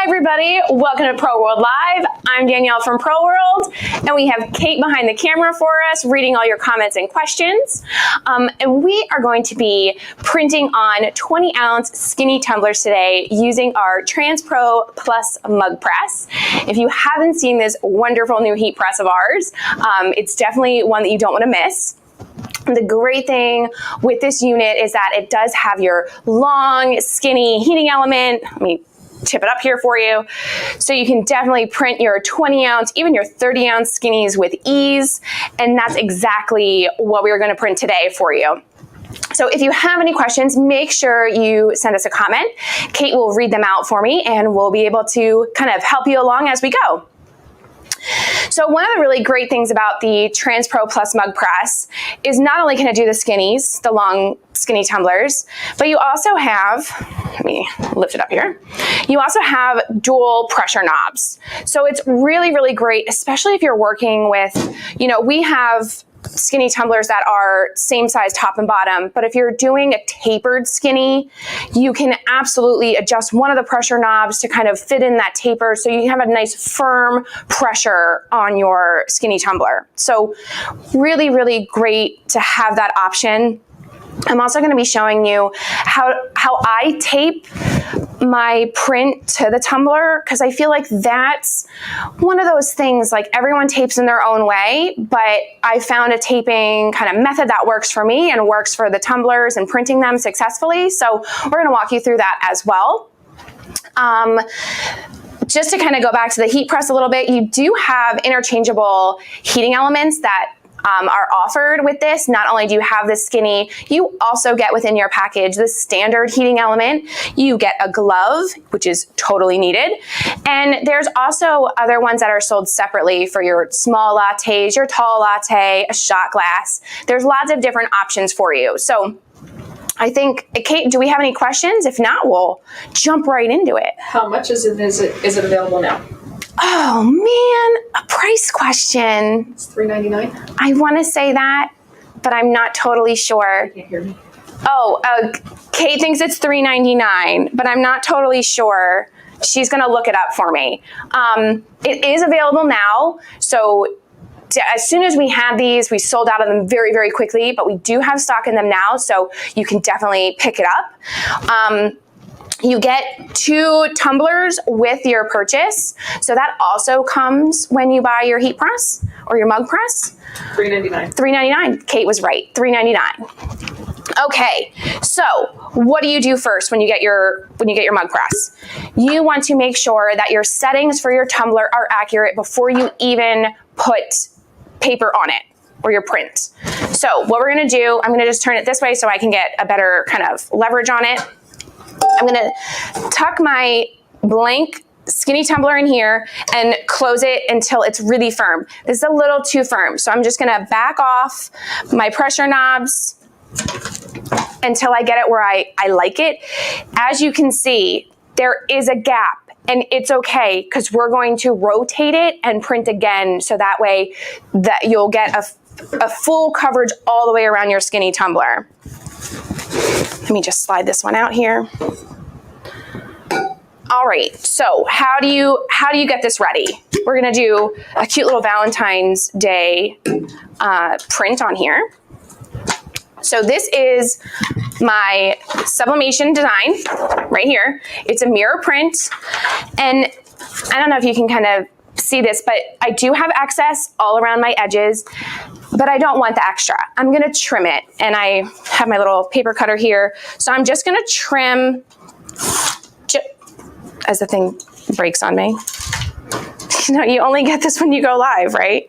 Hi everybody, welcome to Pro World Live. I'm Danielle from Pro World, and we have Kate behind the camera for us, reading all your comments and questions. And we are going to be printing on 20-ounce skinny tumblers today using our Transpro Plus mug press. If you haven't seen this wonderful new heat press of ours, it's definitely one that you don't want to miss. The great thing with this unit is that it does have your long, skinny heating element. Let me tip it up here for you. So you can definitely print your 20-ounce, even your 30-ounce skinnies with ease. And that's exactly what we are going to print today for you. So if you have any questions, make sure you send us a comment. Kate will read them out for me, and we'll be able to kind of help you along as we go. So one of the really great things about the Transpro Plus mug press is not only can it do the skinnies, the long skinny tumblers, but you also have, let me lift it up here, you also have dual pressure knobs. So it's really, really great, especially if you're working with, we have skinny tumblers that are same size top and bottom, but if you're doing a tapered skinny, you can absolutely adjust one of the pressure knobs to kind of fit in that taper so you have a nice firm pressure on your skinny tumbler. So really, really great to have that option. I'm also going to be showing you how I tape my print to the tumbler, because I feel like that's one of those things, like everyone tapes in their own way, but I found a taping kind of method that works for me and works for the tumblers and printing them successfully. So we're going to walk you through that as well. Just to kind of go back to the heat press a little bit, you do have interchangeable heating elements that are offered with this. Not only do you have this skinny, you also get within your package the standard heating element. You get a glove, which is totally needed. And there's also other ones that are sold separately for your small lattes, your tall latte, a shot glass. There's lots of different options for you. So I think, Kate, do we have any questions? If not, we'll jump right into it. How much is it available now? Oh man, a price question. It's $3.99. I want to say that, but I'm not totally sure. You can't hear me. Oh, Kate thinks it's $3.99, but I'm not totally sure. She's going to look it up for me. It is available now, so as soon as we had these, we sold out of them very, very quickly, but we do have stock in them now, so you can definitely pick it up. You get 2 tumblers with your purchase. So that also comes when you buy your heat press or your mug press. $3.99. $3.99. Kate was right. $3.99. Okay. So what do you do first when you get your mug press? You want to make sure that your settings for your tumbler are accurate before you even put paper on it or your print. So what we're going to do, I'm going to just turn it this way so I can get a better kind of leverage on it. I'm going to tuck my blank skinny tumbler in here and close it until it's really firm. This is a little too firm, so I'm just going to back off my pressure knobs until I get it where I like it. As you can see, there is a gap, and it's okay because we're going to rotate it and print again, so that way that you'll get a full coverage all the way around your skinny tumbler. Let me just slide this one out here. All right, so how do you get this ready? We're gonna do a cute little Valentine's Day print on here. So this is my Sublimation design right here. It's a mirror print, and I don't know if you can kind of see this, but I do have excess all around my edges, but I don't want the extra. I'm gonna trim it, and I have my little paper cutter here. So I'm just gonna trim, as the thing breaks on me. You only get this when you go live, right?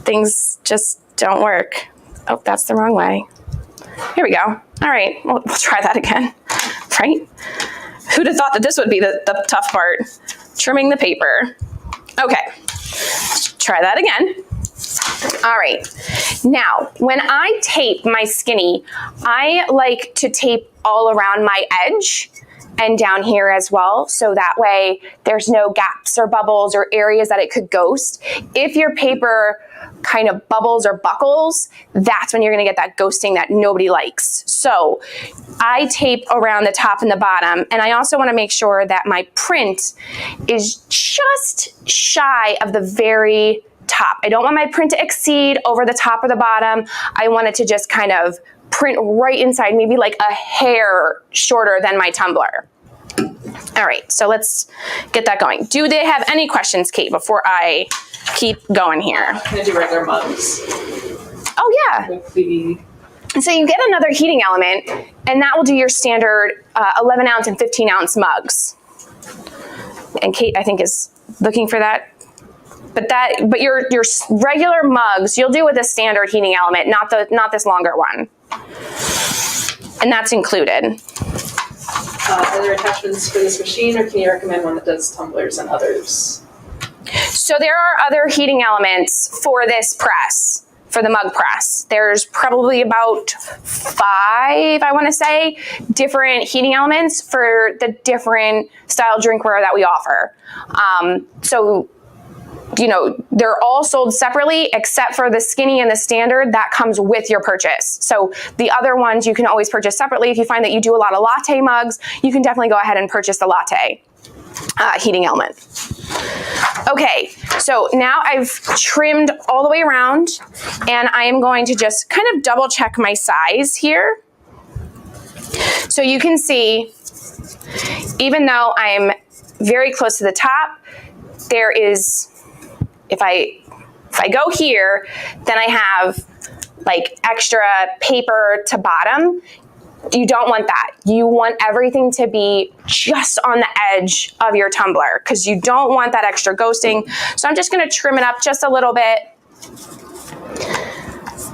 Things just don't work. Oh, that's the wrong way. Here we go. All right, we'll try that again, right? Who'd have thought that this would be the tough part? Trimming the paper. Okay, try that again. All right, now when I tape my skinny, I like to tape all around my edge and down here as well. So that way there's no gaps or bubbles or areas that it could ghost. If your paper kind of bubbles or buckles, that's when you're gonna get that ghosting that nobody likes. So I tape around the top and the bottom, and I also wanna make sure that my print is just shy of the very top. I don't want my print to exceed over the top or the bottom. I want it to just kind of print right inside, maybe like a hair shorter than my tumbler. All right, so let's get that going. Do they have any questions, Kate, before I keep going here? I'm gonna do regular mugs. Oh yeah. With the So you get another heating element, and that will do your standard 11 ounce and 15 ounce mugs. And Kate, I think, is looking for that. But your regular mugs, you'll do with a standard heating element, not this longer one. And that's included. Are there attachments for this machine, or can you recommend one that does tumblers and others? So there are other heating elements for this press, for the mug press. There's probably about 5, I want to say, different heating elements for the different style drinkware that we offer. So, you know, they're all sold separately except for the skinny and the standard that comes with your purchase. So the other ones you can always purchase separately. If you find that you do a lot of latte mugs, you can definitely go ahead and purchase the latte heating element. Okay, so now I've trimmed all the way around, and I am going to just kind of double check my size here. So you can see, even though I'm very close to the top, there is, if I go here, then I have like extra paper to bottom. You don't want that. You want everything to be just on the edge of your tumbler because you don't want that extra ghosting. So I'm just gonna trim it up just a little bit.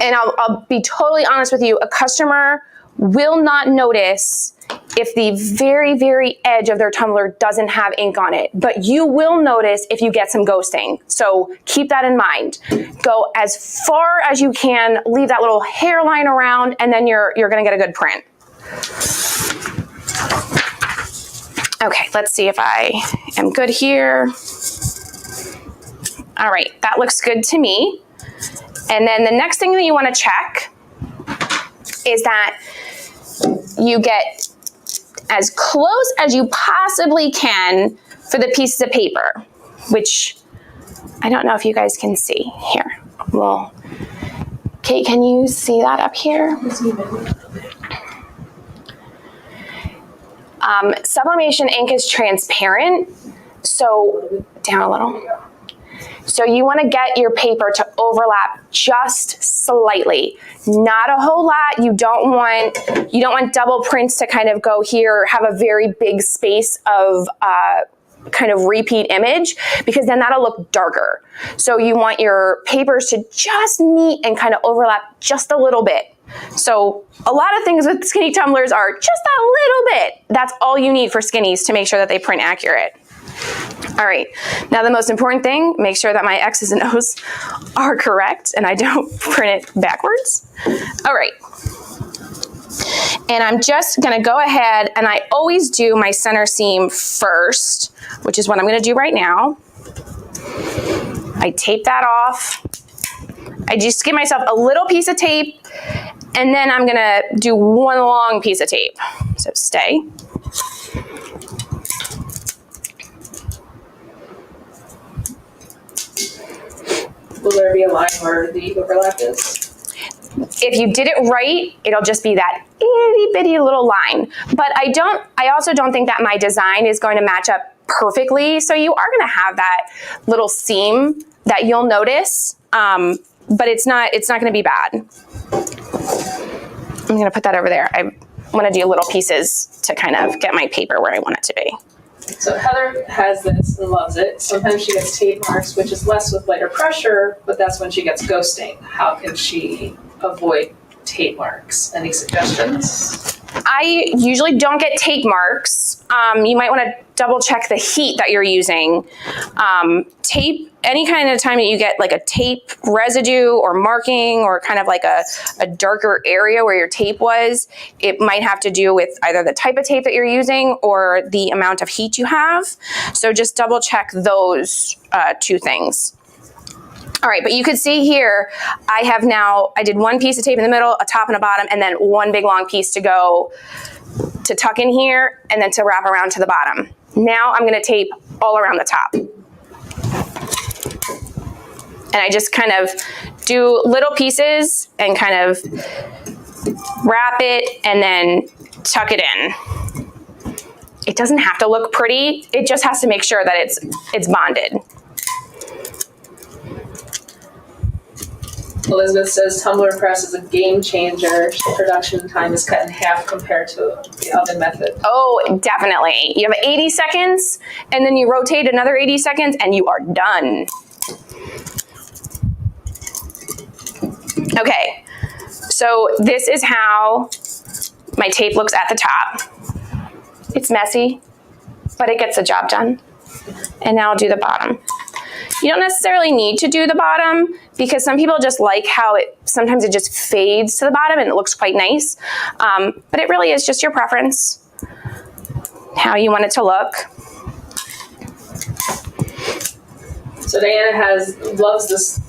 And I'll be totally honest with you, a customer will not notice if the very, very edge of their tumbler doesn't have ink on it, but you will notice if you get some ghosting. So keep that in mind. Go as far as you can, leave that little hairline around, and then you're gonna get a good print. Okay, let's see if I am good here. All right, that looks good to me. And then the next thing that you wanna check is that you get as close as you possibly can for the pieces of paper, which I don't know if you guys can see here. Well, Kate, can you see that up here? Sublimation ink is transparent, so down a little. So you want to get your paper to overlap just slightly, not a whole lot. You don't want double prints to kind of go here or have a very big space of kind of repeat image, because then that'll look darker. So you want your papers to just meet and kind of overlap just a little bit. So a lot of things with skinny tumblers are just a little bit. That's all you need for skinnies to make sure that they print accurate. All right, now the most important thing, make sure that my X's and O's are correct and I don't print it backwards. All right, and I'm just gonna go ahead, and I always do my center seam first, which is what I'm gonna do right now. I tape that off. I just give myself a little piece of tape, and then I'm gonna do one long piece of tape. So stay. Will there be a line where the overlap is? If you did it right, it'll just be that itty bitty little line. But I also don't think that my design is going to match up perfectly. So you are gonna have that little seam that you'll notice, but it's not gonna be bad. I'm gonna put that over there. I wanna do little pieces to kind of get my paper where I want it to be. So Heather has this and loves it. Sometimes she gets tape marks, which is less with lighter pressure, but that's when she gets ghosting. How can she avoid tape marks? Any suggestions? I usually don't get tape marks. You might want to double check the heat that you're using. Tape, any kind of time that you get like a tape residue or marking or kind of like a darker area where your tape was, it might have to do with either the type of tape that you're using or the amount of heat you have. So just double check those two things. All right, but you could see here, I did one piece of tape in the middle, a top and a bottom, and then one big long piece to go to tuck in here and then to wrap around to the bottom. Now I'm gonna tape all around the top. And I just kind of do little pieces and kind of wrap it and then tuck it in. It doesn't have to look pretty, it just has to make sure that it's bonded. Elizabeth says Tumbler press is a game changer. Production time is cut in half compared to the oven method. Oh, definitely. You have 80 seconds and then you rotate another 80 seconds and you are done. Okay, so this is how my tape looks at the top. It's messy, but it gets the job done. And now I'll do the bottom. You don't necessarily need to do the bottom because some people just like how sometimes it just fades to the bottom and it looks quite nice. But it really is just your preference, how you want it to look. So Diana loves this,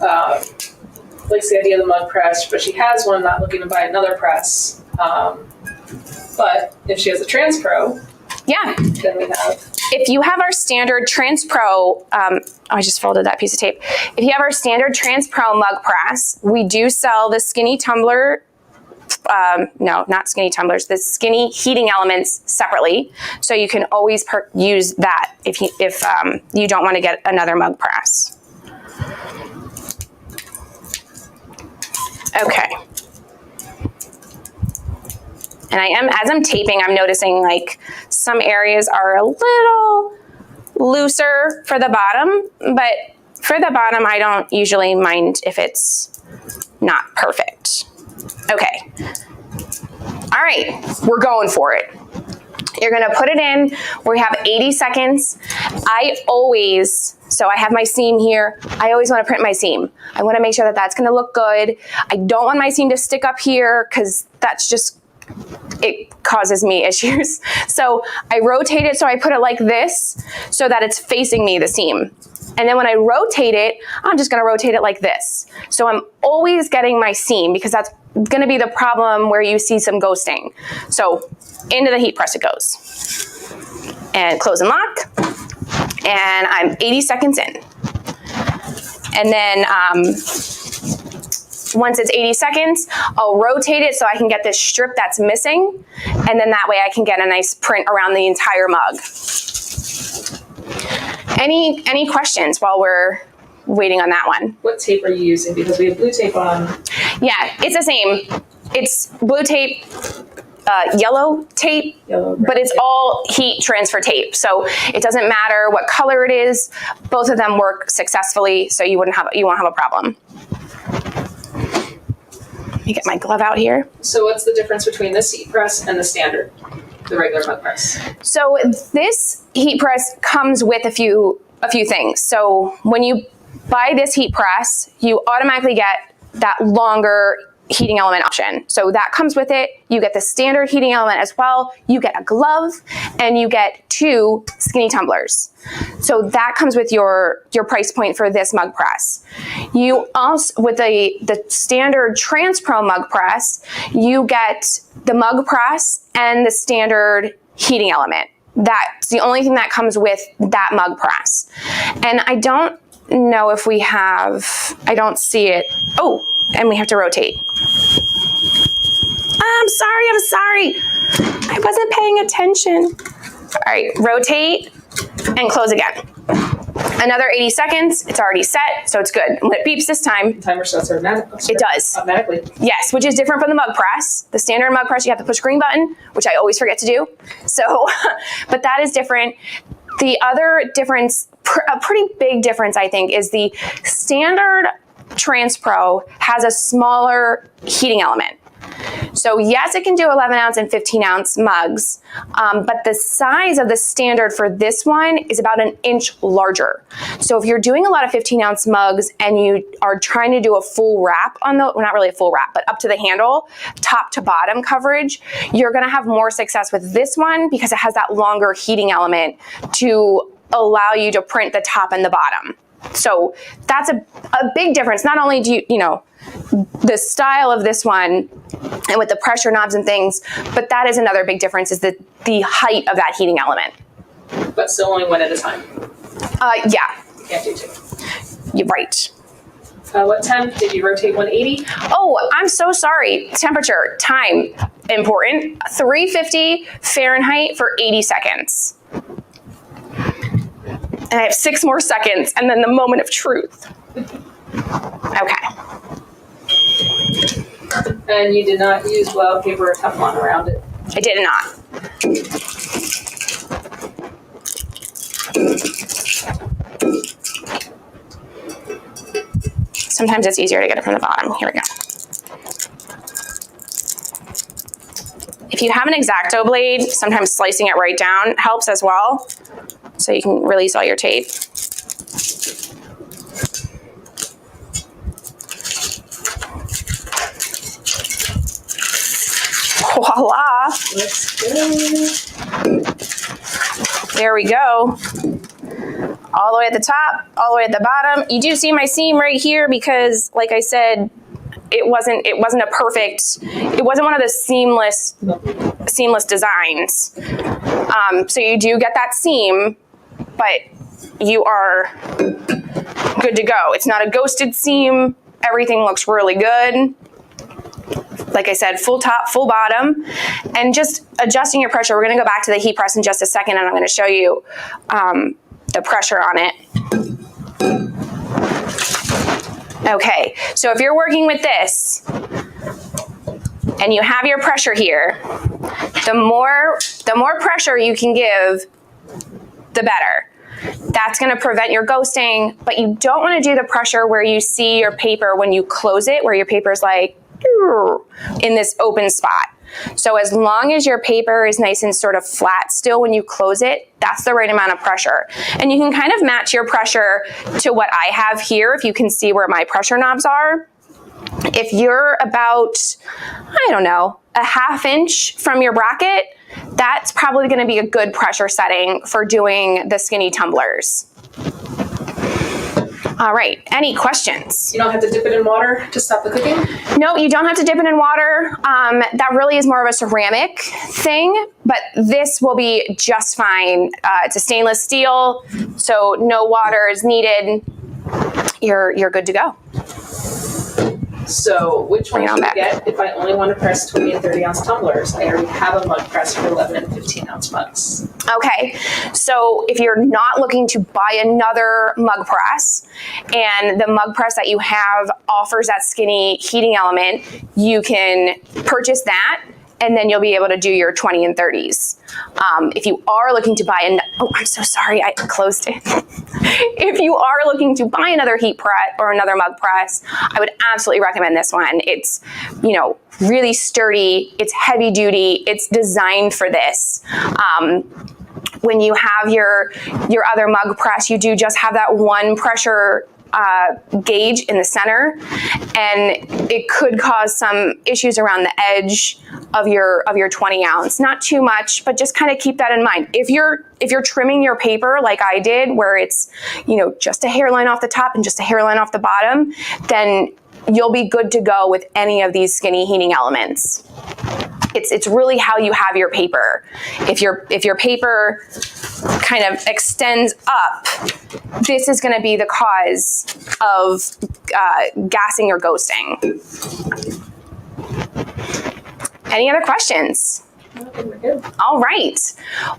likes the idea of the mug press, but she has one, not looking to buy another press. But if she has a Transpro, yeah, then we have. If you have our standard Transpro, I just folded that piece of tape. If you have our standard Transpro mug press, we do sell the skinny tumbler, no, not skinny tumblers, the skinny heating elements separately. So you can always use that if you don't want to get another mug press. Okay. And as I'm taping, I'm noticing like some areas are a little looser for the bottom, but for the bottom, I don't usually mind if it's not perfect. Okay. All right, we're going for it. You're gonna put it in. We have 80 seconds. So I have my seam here. I always wanna print my seam. I wanna make sure that that's gonna look good. I don't want my seam to stick up here because that's just, it causes me issues. So I rotate it, so I put it like this so that it's facing me, the seam. And then when I rotate it, I'm just gonna rotate it like this. So I'm always getting my seam because that's gonna be the problem where you see some ghosting. So into the heat press it goes. And close and lock. And I'm 80 seconds in. And then once it's 80 seconds, I'll rotate it so I can get this strip that's missing. And then that way I can get a nice print around the entire mug. Any questions while we're waiting on that one? What tape are you using? Because we have blue tape on. Yeah, it's the same. It's blue tape, yellow tape, but it's all heat transfer tape. So it doesn't matter what color it is. Both of them work successfully, so you won't have a problem. Let me get my glove out here. So what's the difference between this heat press and the standard, the regular mug press? So this heat press comes with a few things. So when you buy this heat press, you automatically get that longer heating element option. So that comes with it. You get the standard heating element as well. You get a glove and you get 2 skinny tumblers. So that comes with your price point for this mug press. You also, with the standard Transpro mug press, you get the mug press and the standard heating element. That's the only thing that comes with that mug press. And I don't know if we have, I don't see it. Oh, and we have to rotate. I'm sorry. I wasn't paying attention. All right, rotate and close again. Another 80 seconds, it's already set, so it's good. When it beeps this time, The timer starts automatically. It does. Automatically. Yes, which is different from the mug press. The standard mug press, you have to push green button, which I always forget to do. So, but that is different. The other difference, a pretty big difference, I think, is the standard Transpro has a smaller heating element. So yes, it can do 11 ounce and 15 ounce mugs, but the size of the standard for this one is about an inch larger. So if you're doing a lot of 15 ounce mugs and you are trying to do a full wrap on the, well, not really a full wrap, but up to the handle, top to bottom coverage, you're gonna have more success with this one because it has that longer heating element to allow you to print the top and the bottom. So that's a big difference. Not only do you know, the style of this one and with the pressure knobs and things, but that is another big difference, is the height of that heating element. But still only one at a time. Yeah. You can't do two. You're right. What temp did you rotate 180? Oh, I'm so sorry. Temperature, time, important. 350 Fahrenheit for 80 seconds. And I have 6 more seconds, and then the moment of truth. Okay. And you did not use well paper or Teflon around it. I did not. Sometimes it's easier to get it from the bottom. Here we go. If you have an X-Acto blade, sometimes slicing it right down helps as well, so you can release all your tape. Voila! Looks good. There we go. All the way at the top, all the way at the bottom. You do see my seam right here because, like I said, it wasn't a perfect, it wasn't one of the seamless designs. So you do get that seam, but you are good to go. It's not a ghosted seam. Everything looks really good. Like I said, full top, full bottom, and just adjusting your pressure. We're gonna go back to the heat press in just a second, and I'm gonna show you the pressure on it. Okay, so if you're working with this and you have your pressure here, the more pressure you can give, the better. That's gonna prevent your ghosting, but you don't wanna do the pressure where you see your paper when you close it, where your paper's like in this open spot. So as long as your paper is nice and sort of flat still when you close it, that's the right amount of pressure. And you can kind of match your pressure to what I have here, if you can see where my pressure knobs are. If you're about, I don't know, a ½ inch from your bracket, that's probably gonna be a good pressure setting for doing the skinny tumblers. All right, any questions? You don't have to dip it in water to stop the cooking? No, you don't have to dip it in water. That really is more of a ceramic thing, but this will be just fine. It's a stainless steel, so no water is needed. You're good to go. So which one should I get if I only want to press 20 and 30 ounce tumblers? I already have a mug press for 11 and 15 ounce mugs. Okay, so if you're not looking to buy another mug press and the mug press that you have offers that skinny heating element, you can purchase that and then you'll be able to do your 20 and 30s. If you are looking to buy oh, I'm so sorry, I closed it. If you are looking to buy another heat press or another mug press, I would absolutely recommend this one. It's, you know, really sturdy, it's heavy duty, it's designed for this. When you have your other mug press, you do just have that one pressure gauge in the center, and it could cause some issues around the edge of your 20 ounce. Not too much, but just kind of keep that in mind. If you're trimming your paper like I did, where it's, you know, just a hairline off the top and just a hairline off the bottom, then you'll be good to go with any of these skinny heating elements. It's really how you have your paper. If your paper kind of extends up, this is going to be the cause of gassing or ghosting. Any other questions? All right.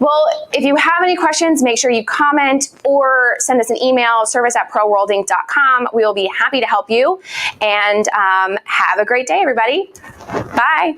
Well, if you have any questions, make sure you comment or send us an email, service@proworldinc.com. We will be happy to help you. And have a great day, everybody. Bye.